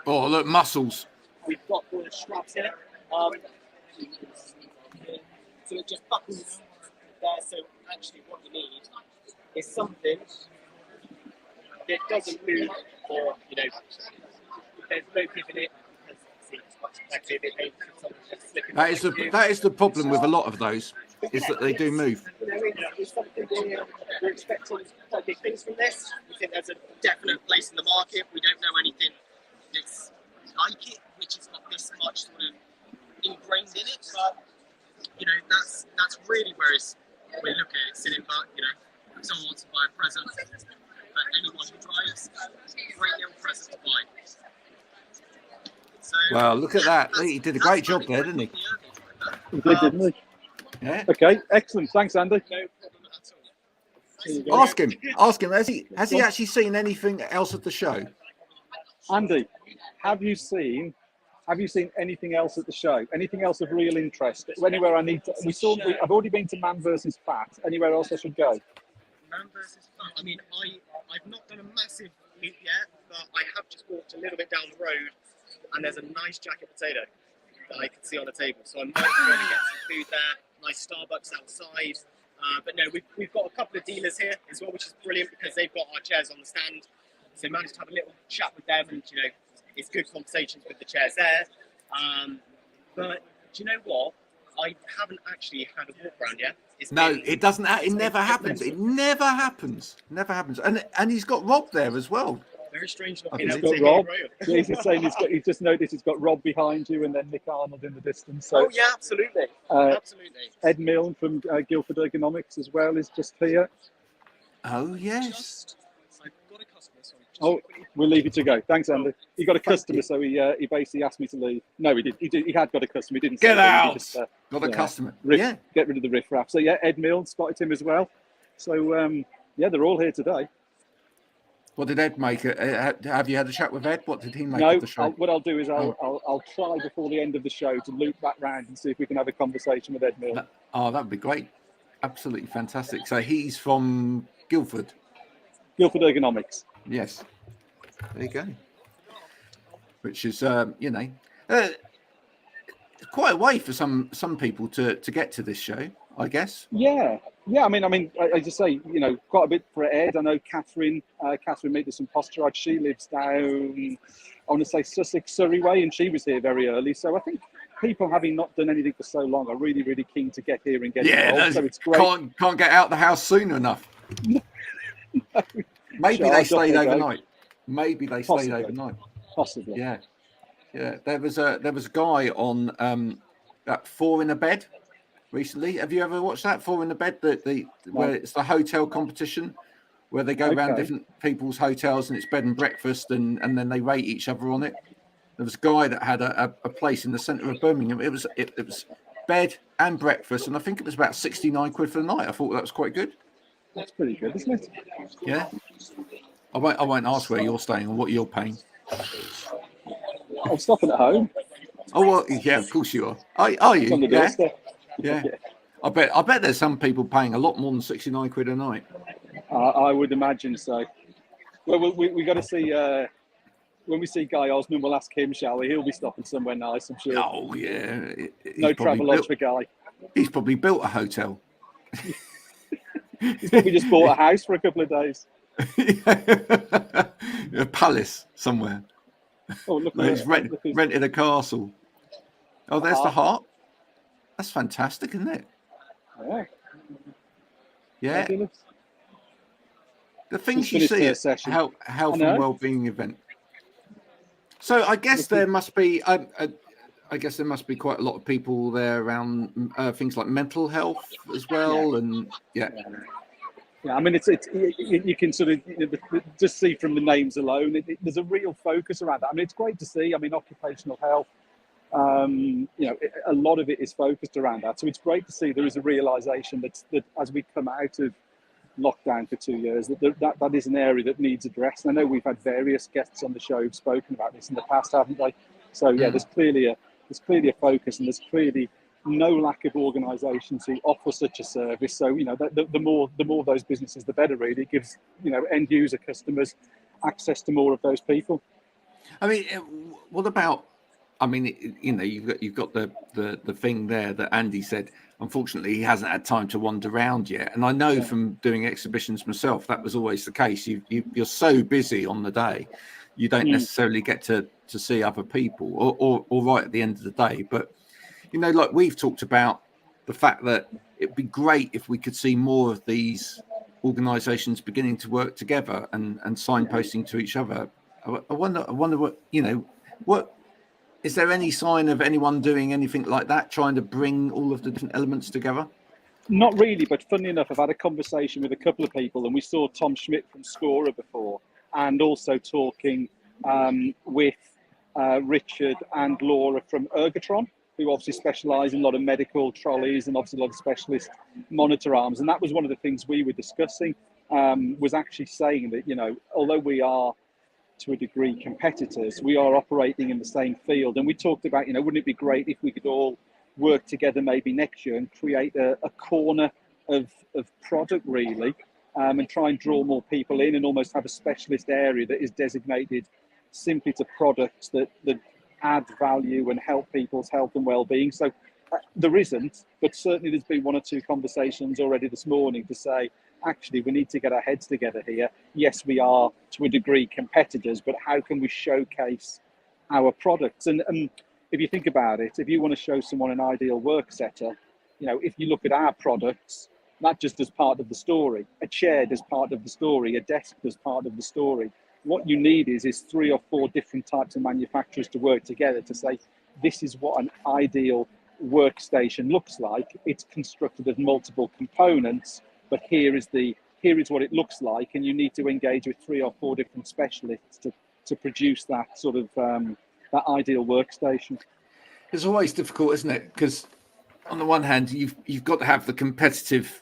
Oh, look, muscles. we've got the straps here. So it just buckles there. So actually what you need is something that doesn't move, or, there's no giving it. That is the problem with a lot of those, is that they do move. It's something we're expecting quite big things from this. We think there's a definite place in the market. We don't know anything that's like it, which has got this much sort of ingrained in it. But that's really where we're looking at it sitting. But if someone wants to buy a present, but anyone who drives, great little present to buy. So, Well, look at that. He did a great job there, didn't he? He did, didn't he? Yeah. Okay, excellent. Thanks, Andy. No problem at all. Ask him. Has he actually seen anything else at the show? Andy, have you seen anything else at the show? Anything else of real interest? Anywhere I need to? I've already been to Man versus Fat. Anywhere else I should go? Man versus Fat. I mean, I've not done a massive loop yet, but I have just walked a little bit down the road, and there's a nice jacket potato that I can see on the table. So I might go and get some food there. Nice Starbucks outside. But no, we've got a couple of dealers here as well, which is brilliant because they've got our chairs on the stand. So I managed to have a little chat with them, and it's good conversations with the chairs there. But do you know what? I haven't actually had a walk around yet. It doesn't. It never happens. It never happens. Never happens. And he's got Rob there as well. Very strange not I being think able it's to got Rob. hear you. He's saying he's just noticed he's got Rob behind you and then Nick Arnold in the distance. So, Oh yeah, absolutely. Absolutely. Ed Milne from Guildford Ergonomics as well is just here. Oh yes. I've got a customer, sorry. Oh, we'll leave you to go. Thanks, Andy. He got a customer, so he basically asked me to leave. No, he did. He had got a customer. He didn't. Get say out. Just, Got a customer. Get rid of the riffraff. So yeah, Ed Milne spotted him as well. So they're all here today. What did Ed make? Have you had a chat with Ed? What did he make No, of the show? what I'll do is I'll try before the end of the show to loop back round and see if we can have a conversation with Ed Milne. That would be great. Absolutely fantastic. So he's from Guildford. Guildford Ergonomics. Yes. There you go. Which is, quite a way for some people to get to this show, I guess. Yeah. I mean, I just say, quite a bit for Ed. I know Catherine made us some posturage. She lives down, I want to say Sussex, Surrey way, and she was here very early. So I think people, having not done anything for so long, are really, really keen to get here and get involved. So it's great. Can't get out the house soon enough. Maybe they stayed overnight. Maybe they stayed overnight. Possibly. Yeah. There was a guy on that 4 in a Bed recently. Have you ever watched that 4 in a Bed? Where it's the hotel competition, where they go around different people's hotels and it's bed and breakfast, and then they rate each other on it. There was a guy that had a place in the centre of Birmingham. It was bed and breakfast, and I think it was about 69 quid for the night. I thought that was quite good. That's pretty good, isn't it? Yeah. I won't ask where you're staying or what you're paying. I'm stopping at home. Oh well, yeah, of course you are. Are It's you? on the Yeah, doorstep. yeah. I bet there's some people paying a lot more than 69 quid a night. I would imagine so. Well, we got to see. When we see Guy Osmond, we'll ask him, shall we? He'll be stopping somewhere nice, I'm sure. Oh yeah. No travel lodge for Guy. He's probably built a hotel. He's probably just bought a house for a couple of days. A palace somewhere. Oh, look! No, he's rented a castle. Oh, there's the heart. That's fantastic, isn't it? Yeah. Yeah. Fabulous. The things Just you finished see their at session. Health and Wellbeing event. So I guess there must be. I guess there must be quite a lot of people there around things like mental health as well, and yeah. I mean, it's you can sort of just see from the names alone. There's a real focus around that. I mean, it's great to see. I mean, occupational health. A lot of it is focused around that. So it's great to see there is a realization that as we come out of lockdown for 2 years, that is an area that needs addressed. And I know we've had various guests on the show who've spoken about this in the past, haven't they? So yeah, there's clearly a focus, and there's clearly no lack of organisations who offer such a service. So the more those businesses, the better. Really, it gives end user customers access to more of those people. I mean, what about? I mean, you've got the thing there that Andy said. Unfortunately, he hasn't had time to wander around yet. And I know from doing exhibitions myself, that was always the case. You're so busy on the day, you don't necessarily get to see other people or right at the end of the day. But, like we've talked about the fact that it'd be great if we could see more of these organisations beginning to work together and signposting to each other. I wonder what. Is there any sign of anyone doing anything like that, trying to bring all of the different elements together? Not really, but funnily enough, I've had a conversation with a couple of people, and we saw Tom Schmidt from Scorer before, and also talking with Richard and Laura from Ergotron, who obviously specialise in a lot of medical trolleys and obviously a lot of specialist monitor arms. And that was one of the things we were discussing, was actually saying that, although we are to a degree competitors, we are operating in the same field. And we talked about, wouldn't it be great if we could all work together maybe next year and create a corner of product really, and try and draw more people in and almost have a specialist area that is designated simply to products that add value and help people's health and well-being. So there isn't, but certainly there's been one or two conversations already this morning to say, actually, we need to get our heads together here. Yes, we are to a degree competitors, but how can we showcase our products? And if you think about it, if you want to show someone an ideal work setter, if you look at our products, that just does part of the story. A chair does part of the story. A desk does part of the story. What you need is 3 or 4 different types of manufacturers to work together to say, this is what an ideal workstation looks like. It's constructed of multiple components, but here is what it looks like, and you need to engage with 3 or 4 different specialists to produce that sort of that ideal workstation. It's always difficult, isn't it? Because on the one hand, you've got to have the competitive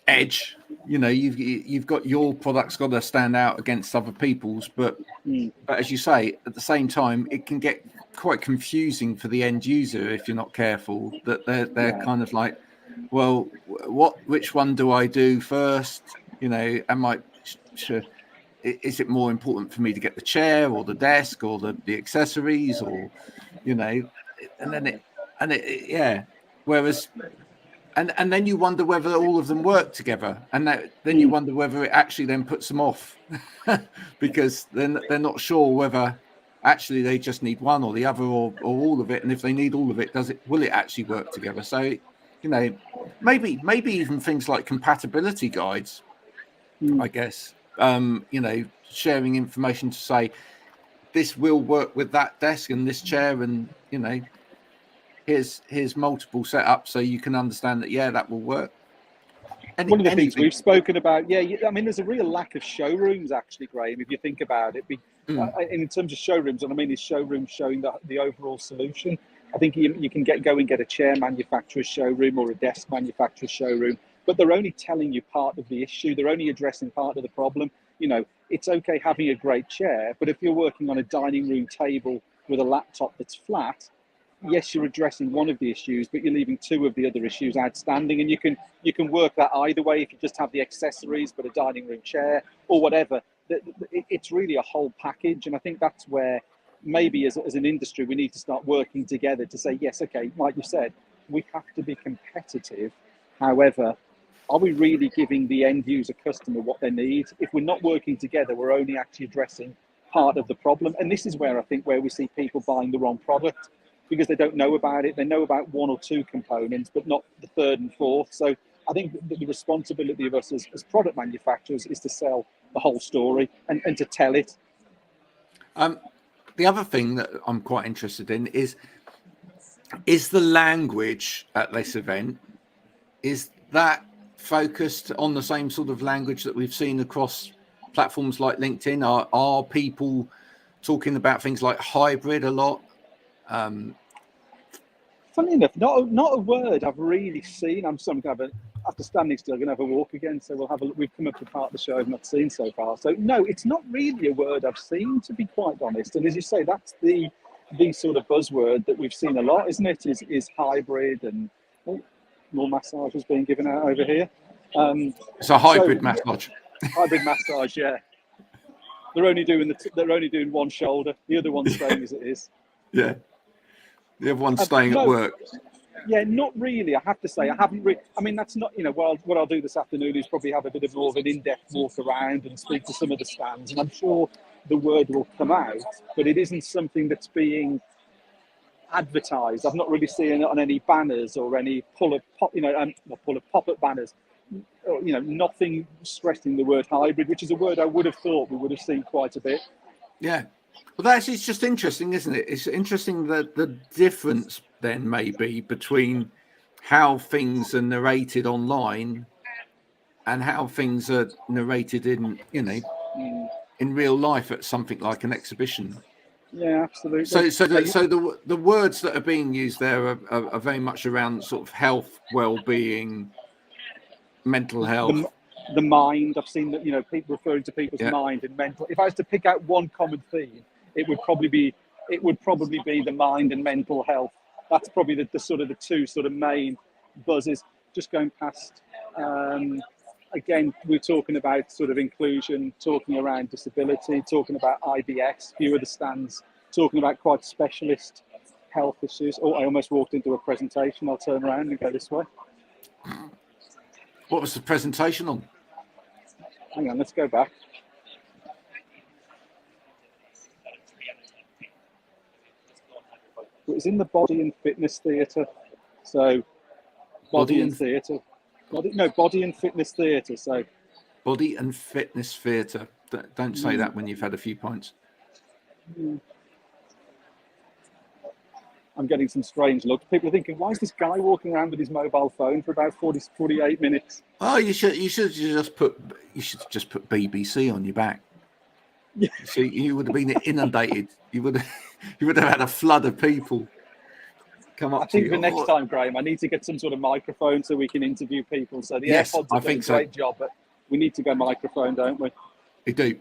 edge. You've got your product's got to stand out against other people's, but as you say, at the same time, it can get quite confusing for the end user if you're not careful. That they're kind of like, well, which one do I do first? Is it more important for me to get the chair or the desk or the accessories, or whereas and then you wonder whether all of them work together, and then you wonder whether it actually then puts them off because then they're not sure whether actually they just need one or the other or all of it, and if they need all of it, will it actually work together? So maybe even things like compatibility guides, I guess, sharing information to say this will work with that desk and this chair, and here's multiple setups so you can understand that that will work. One of the things we've spoken about, I mean, there's a real lack of showrooms actually, Graham, if you think about it. In terms of showrooms, what I mean is showrooms showing the overall solution. I think you can go and get a chair manufacturer's showroom or a desk manufacturer's showroom, but they're only telling you part of the issue. They're only addressing part of the problem. You know, it's okay having a great chair, but if you're working on a dining room table with a laptop that's flat, yes, you're addressing one of the issues, but you're leaving two of the other issues outstanding. And you can work that either way. If you just have the accessories, but a dining room chair or whatever, it's really a whole package. And I think that's where maybe as an industry, we need to start working together to say, yes, okay, like you said, we have to be competitive. However, are we really giving the end user customer what they need? If we're not working together, we're only actually addressing part of the problem. And this is where I think where we see people buying the wrong product, because they don't know about it. They know about one or two components, but not the third and fourth. So I think the responsibility of us as product manufacturers is to sell the whole story and to tell it. The other thing that I'm quite interested in is the language at this event, is that focused on the same sort of language that we've seen across platforms like LinkedIn? Are people talking about things like hybrid a lot? Funny enough, not a word I've really seen. After standing still, I'm going to have a walk again. So we've come up to part of the show I've not seen so far. So no, it's not really a word I've seen, to be quite honest. And as you say, that's the sort of buzzword that we've seen a lot, isn't it? Is hybrid, and more massages being given out over here. It's a hybrid massage. Hybrid massage, yeah. They're only doing one shoulder. The other one's staying as it is. Yeah. The other one's staying at work. Yeah, not really. I have to say, I haven't really. I mean, that's not, what I'll do this afternoon is probably have a bit of more of an in-depth walk around and speak to some of the stands. And I'm sure the word will come out, but it isn't something that's being advertised. I've not really seen it on any banners or any pop-up banners. Nothing stressing the word hybrid, which is a word I would have thought we would have seen quite a bit. Yeah. Well, it's just interesting, isn't it? It's interesting that the difference then maybe between how things are narrated online and how things are narrated in real life at something like an exhibition. Yeah, absolutely. So the words that are being used there are very much around sort of health, well-being, mental health. The mind. I've seen that, people referring to people's mind and mental. If I was to pick out one common theme, it would probably be the mind and mental health. That's probably the two sort of main buzzes. Just going past, again, we're talking about sort of inclusion, talking around disability, talking about IBS, few of the stands, talking about quite specialist health issues. Oh, I almost walked into a presentation. I'll turn around and go this way. What was the presentation on? Hang on, let's go back. It was in the Body and Fitness Theatre. So, Body and Theatre. Body and Fitness Theatre. So, Body and Fitness Theatre. Don't say that when you've had a few pints. I'm getting some strange looks. People are thinking, why is this guy walking around with his mobile phone for about 48 minutes? Oh, you should just put BBC on your back. Yeah. See, you would have been inundated. You would have had a flood of people come up to you. I think the next time, Graham, I need to get some sort of microphone so we can interview people. So the AirPods are doing a great job, but we need to go microphone, don't we? We do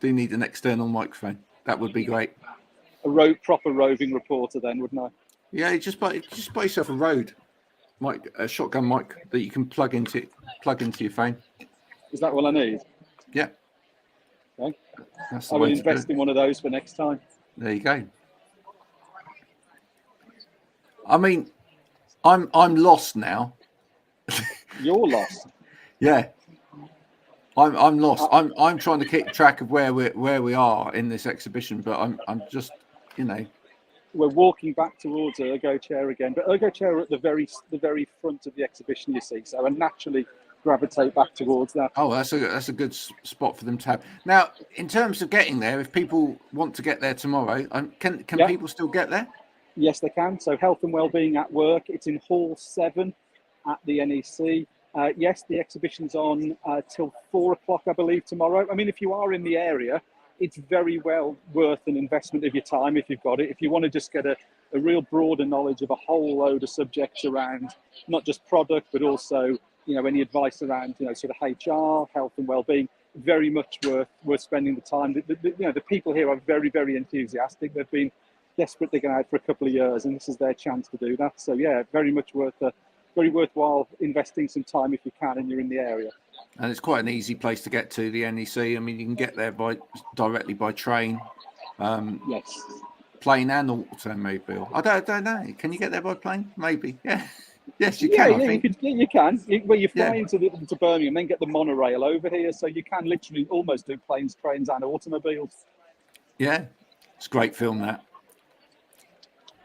need an external microphone. That would be great. A proper roving reporter, then, wouldn't I? Yeah, just buy yourself a Rode mic, a shotgun mic that you can plug into your phone. Is that what I need? Yeah. Okay. I will invest in one of those for next time. There you go. I mean, I'm lost now. You're lost. Yeah. I'm lost. I'm trying to keep track of where we are in this exhibition, but I'm just, We're walking back towards Ergo Chair again, but Ergo Chair are at the very front of the exhibition, you see. So I naturally gravitate back towards that. Oh, that's a good spot for them to have. Now, in terms of getting there, if people want to get there tomorrow, can people still get there? Yes, they can. So Health and Wellbeing at Work. It's in Hall 7 at the NEC. Yes, the exhibition's on till 4 o'clock, I believe, tomorrow. I mean, if you are in the area, it's very well worth an investment of your time if you've got it. If you want to just get a real broader knowledge of a whole load of subjects around not just product, but also, any advice around, sort of HR, health and wellbeing, very much worth spending the time. The people here are very, very enthusiastic. They've been desperate digging out for a couple of years, and this is their chance to do that. So yeah, very worthwhile investing some time if you can and you're in the area. And it's quite an easy place to get to, the NEC. I mean, you can get there directly by train. Yes. Plane and automobile. I don't know. Can you get there by plane? Maybe. Yeah. Yes, you can. I think. You can. Well, you fly into Birmingham, then get the monorail over here, so you can literally almost do planes, trains, and automobiles. Yeah, it's a great film. That.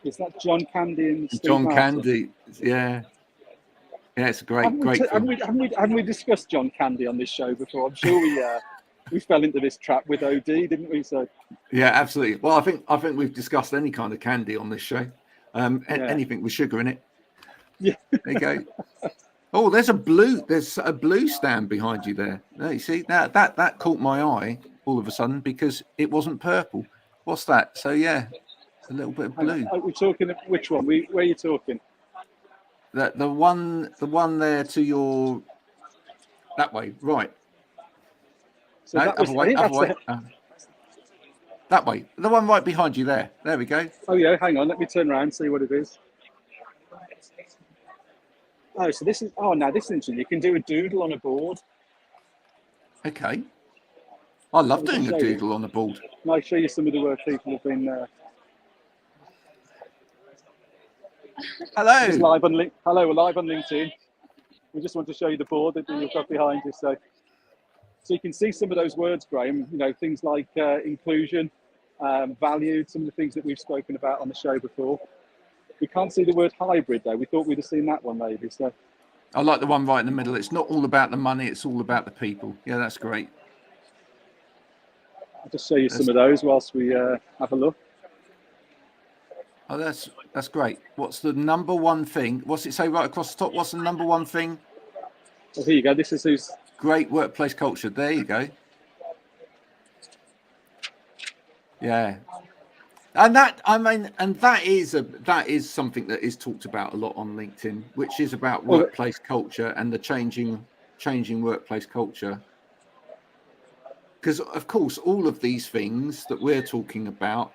Is that John Candy and Steve John Martin? Candy? Yeah. Yeah, it's a great film. Haven't we discussed John Candy on this show before? I'm sure we fell into this trap with OD, didn't we? So. Yeah, absolutely. Well, I think we've discussed any kind of candy on this show. Anything with sugar in it. Yeah. There you go. Oh, there's a blue stand behind you there. No, you see that caught my eye all of a sudden because it wasn't purple. What's that? So yeah, a little bit of blue. We're talking which one? Where are you talking? The one there to your that way, right? So no, that was, other way. That way. The one right behind you there. There we go. Oh yeah, hang on. Let me turn around and see what it is. Oh, so this is. Oh, now this is interesting. You can do a doodle on a board. Okay. I love doing a doodle on a board. I'll show you some of the work people have been. Hello. We're live on LinkedIn. We just want to show you the board that you've got behind you. So you can see some of those words, Graham. You know, things like inclusion, valued. Some of the things that we've spoken about on the show before. We can't see the word hybrid though. We thought we'd have seen that one maybe. So I like the one right in the middle. It's not all about the money. It's all about the people. Yeah, that's great. I'll just show you some of those whilst we have a look. Oh, that's great. What's the number one thing? What's it say right across the top? What's the number one thing? Oh, here you go. This is who's great workplace culture. There you go. Yeah. And that is something that is talked about a lot on LinkedIn, which is about workplace culture and the changing workplace culture. Because of course, all of these things that we're talking about,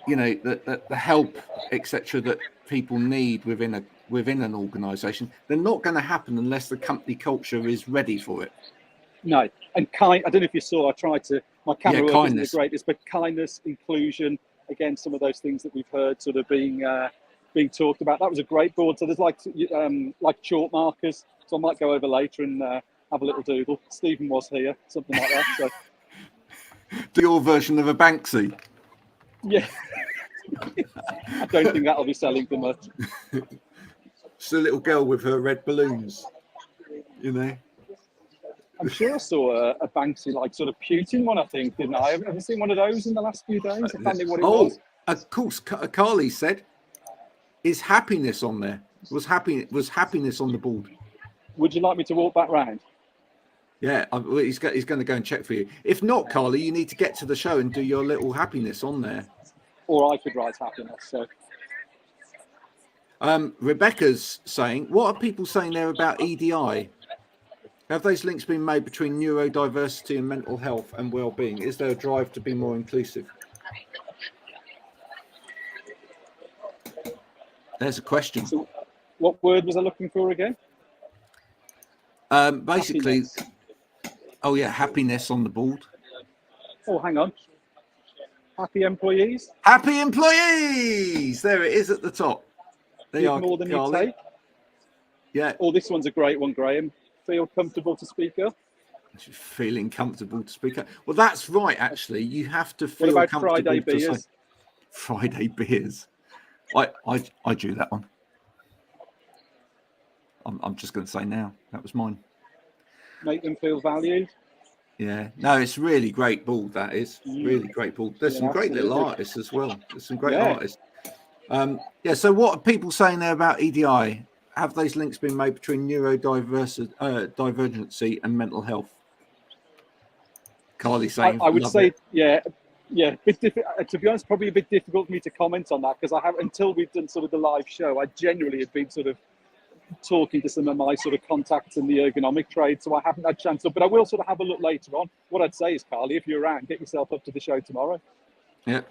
you know, the help, etc., that people need within an organisation, they're not going to happen unless the company culture is ready for it. No, and I don't know if you saw. I tried to. My camera work isn't the greatest, but kindness, inclusion. Again, some of those things that we've heard sort of being talked about. That was a great board. So there's like chalk markers. So I might go over later and have a little doodle. Stephen was here, something like that. So. Do your version of a Banksy. Yeah. I don't think that'll be selling for much. Just a little girl with her red balloons, you know. I'm sure I saw a Banksy like sort of Putin one, I think, didn't I? Have you seen one of those in the last few days? I can't think what it was. Of course, Carly said, "Is happiness on there? Was happiness on the board?" Would you like me to walk back round? Yeah, he's going to go and check for you. If not, Carly, you need to get to the show and do your little happiness on there. Or I could write happiness. So. Rebecca's saying, what are people saying there about EDI? Have those links been made between neurodiversity and mental health and well-being? Is there a drive to be more inclusive? There's a question. So what word was I looking for again? Basically, happiness. Oh yeah, happiness on the board. Oh, hang on. Happy employees? Happy employees! There it is at the top. They Give are more than Carly. you take. Yeah. Oh, this one's a great one, Graham. Feel comfortable to speak up? Feeling comfortable to speak up. Well, that's right, actually. You have to feel what about comfortable. Friday beers? Friday beers. I drew that one. I'm just going to say now. That was mine. Make them feel valued. Yeah. No, it's really great ball, that is. Really great ball. There's some great little artists as well. There's some great artists. So what are people saying there about EDI? Have those links been made between neurodivergency and mental health? Carly saying, I would say, yeah. To be honest, probably a bit difficult for me to comment on that because I have until we've done sort of the live show. I generally have been sort of talking to some of my sort of contacts in the ergonomic trade, so I haven't had a chance to, but I will sort of have a look later on. What I'd say is, Carly, if you're around, get yourself up to the show tomorrow. Yeah.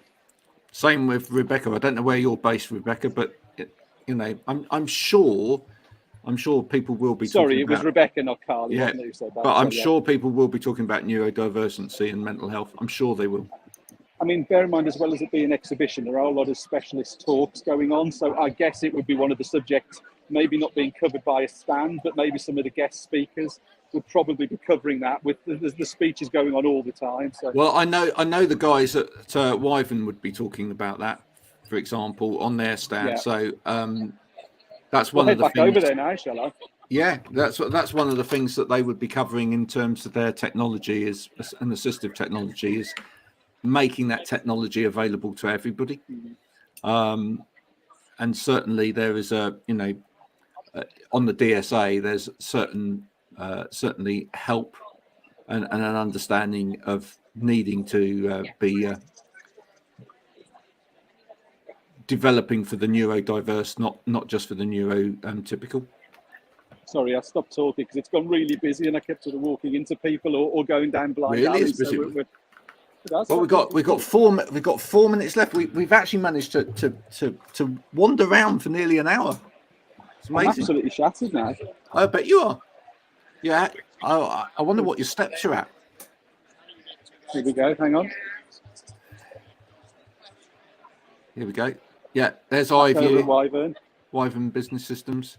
Same with Rebecca. I don't know where you're based, Rebecca, but I'm sure people will be. Sorry, it was Rebecca, not Carly. Yeah, Wasn't it, who said that? but I'm So, sure people will be talking about neurodivergency and mental health. I'm sure they will. I mean, bear in mind, as well as it being an exhibition, there are a lot of specialist talks going on. So I guess it would be one of the subjects, maybe not being covered by a stand, but maybe some of the guest speakers would probably be covering that with the speeches going on all the time. So. Well, I know the guys at Wyvern would be talking about that, for example, on their stand. Yeah. So that's one We'll of the head back things. over there now, shall I? Yeah, that's one of the things that they would be covering in terms of their technology is an assistive technology is making that technology available to everybody. And certainly there is on the DSA, there's certainly help and an understanding of needing to be developing for the neurodiverse, not just for the neurotypical. Sorry, I stopped talking because it's gone really busy, and I kept sort of walking into people or going down blind Really alleys. is busy. So Well, we've got 4 minutes left. We've actually managed to wander around for nearly an hour. It's I'm amazing. absolutely shattered now. I bet you are. Yeah. I wonder what your steps are at. Here we go. Hang on. Here we go. Yeah, there's Over at iView, Wyvern. Wyvern Business Systems.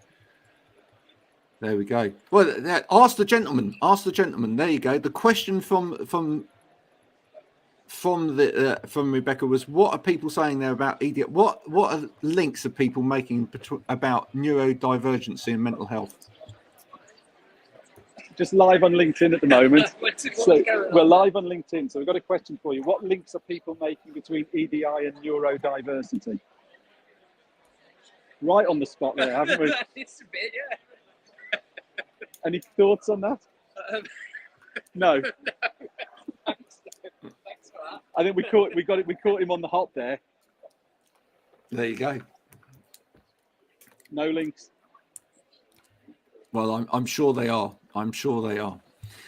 There we go. Well, ask the gentleman. There you go. The question from Rebecca was, what are people saying there about ED? What are links are people making about neurodivergency and mental health? Just live on LinkedIn at the moment. So we're live on LinkedIn. So we've got a question for you. What links are people making between EDI and neurodiversity? Right on the spot there, haven't we? It's a bit, yeah. Any thoughts on that? No. Thanks for that. I think we caught him on the hop there. There you go. No links. Well, I'm sure they are. I'm sure they are.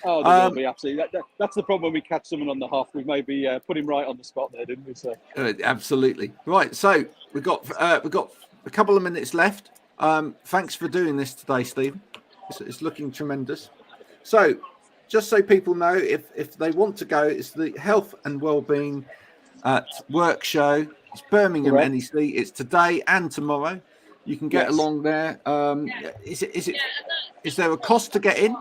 Oh, there will be, absolutely. That's the problem when we catch someone on the hop. We maybe put him right on the spot there, didn't we? So. Absolutely. Right. So we've got a couple of minutes left. Thanks for doing this today, Stephen. It's looking tremendous. So just so people know, if they want to go, it's the Health and Wellbeing work show. It's Birmingham NEC. It's today and tomorrow. You can get along there. Is there a cost to get in?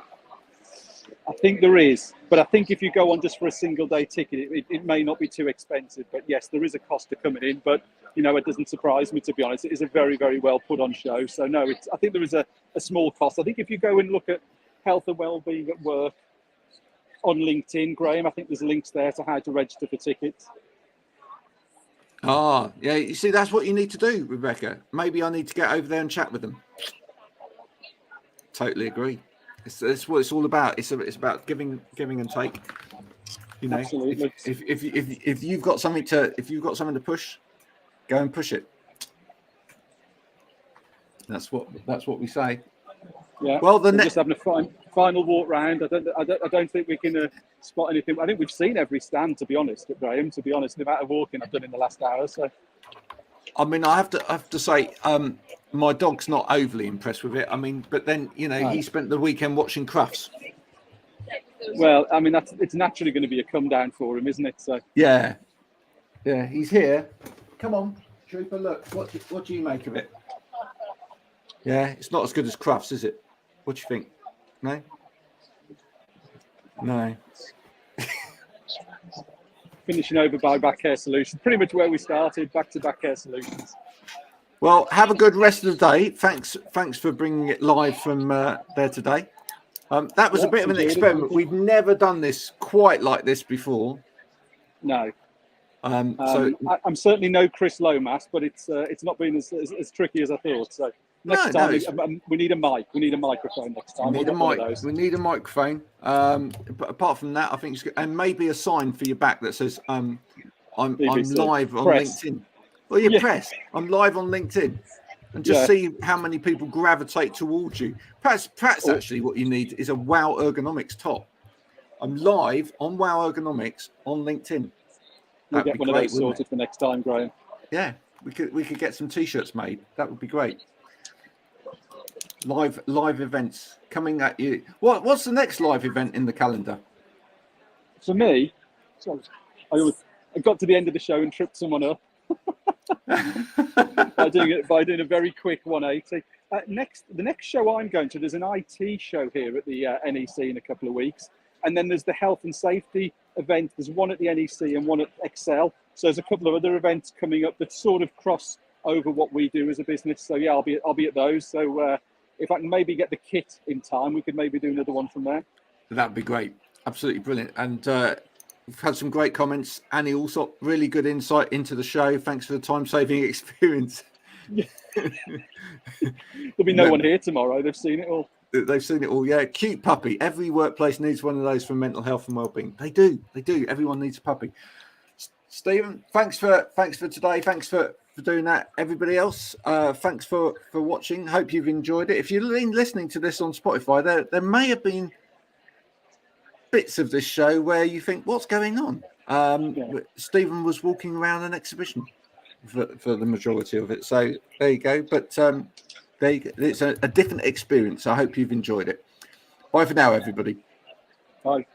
I think there is, but I think if you go on just for a single day ticket, it may not be too expensive. But yes, there is a cost to coming in. But it doesn't surprise me, to be honest. It is a very, very well put on show. So no, I think there is a small cost. I think if you go and look at Health and Wellbeing at Work on LinkedIn, Graham, I think there's links there to how to register for tickets. Ah, yeah. You see, that's what you need to do, Rebecca. Maybe I need to get over there and chat with them. Totally agree. It's what it's all about. It's about giving and take. Absolutely. If you've got something to push, go and push it. That's what we say. Yeah. Well, just having a final walk round. I don't think we can spot anything. I think we've seen every stand, to be honest, Graham. To be honest, the amount of walking I've done in the last hour. So. I mean, I have to say, my dog's not overly impressed with it. I mean, but then he spent the weekend watching Crufts. Well, I mean, it's naturally going to be a come down for him, isn't it? So. Yeah, he's here. Come on, Trooper. Look, what do you make of it? Yeah, it's not as good as Crufts, is it? What do you think? No. Finishing over by Back Care Solutions, pretty much where we started. Back to Back Care Solutions. Well, have a good rest of the day. Thanks for bringing it live from there today. That was a bit of an experiment. We've never done this quite like this before. No. So I'm certainly no Chris Lomas, but it's not been as tricky as I thought. So next time we need a mic. We need a microphone next time. We need a mic. We need a microphone. But apart from that, I think it's good. And maybe a sign for your back that says I'm live on LinkedIn. Well, press. I'm live on LinkedIn. and just see how many people gravitate towards you. Perhaps actually what you need is a Wow Ergonomics top. I'm live on Wow Ergonomics on LinkedIn. We'll get one of those sorted for next time, Graham. Yeah, we could get some t-shirts made. That would be great. Live events coming at you. What's the next live event in the calendar? For me, I got to the end of the show and tripped someone up by doing a very quick 180. The next show I'm going to, there's an IT show here at the NEC in a couple of weeks, and then there's the health and safety event. There's one at the NEC and one at Excel. So there's a couple of other events coming up that sort of cross over what we do as a business. So yeah, I'll be at those. So if I can maybe get the kit in time, we could maybe do another one from there. That'd be great. Absolutely brilliant. And we've had some great comments. Annie Allsop, really good insight into the show. Thanks for the time-saving experience. There'll be no one here tomorrow. They've seen it all. They've seen it all. Yeah, cute puppy. Every workplace needs one of those for mental health and well-being. They do. Everyone needs a puppy. Stephen, thanks for today. Thanks for doing that. Everybody else, thanks for watching. Hope you've enjoyed it. If you've been listening to this on Spotify, there may have been bits of this show where you think, what's going on? Stephen was walking around an exhibition for the majority of it. So there you go. But it's a different experience. I hope you've enjoyed it. Bye for now, everybody. Bye.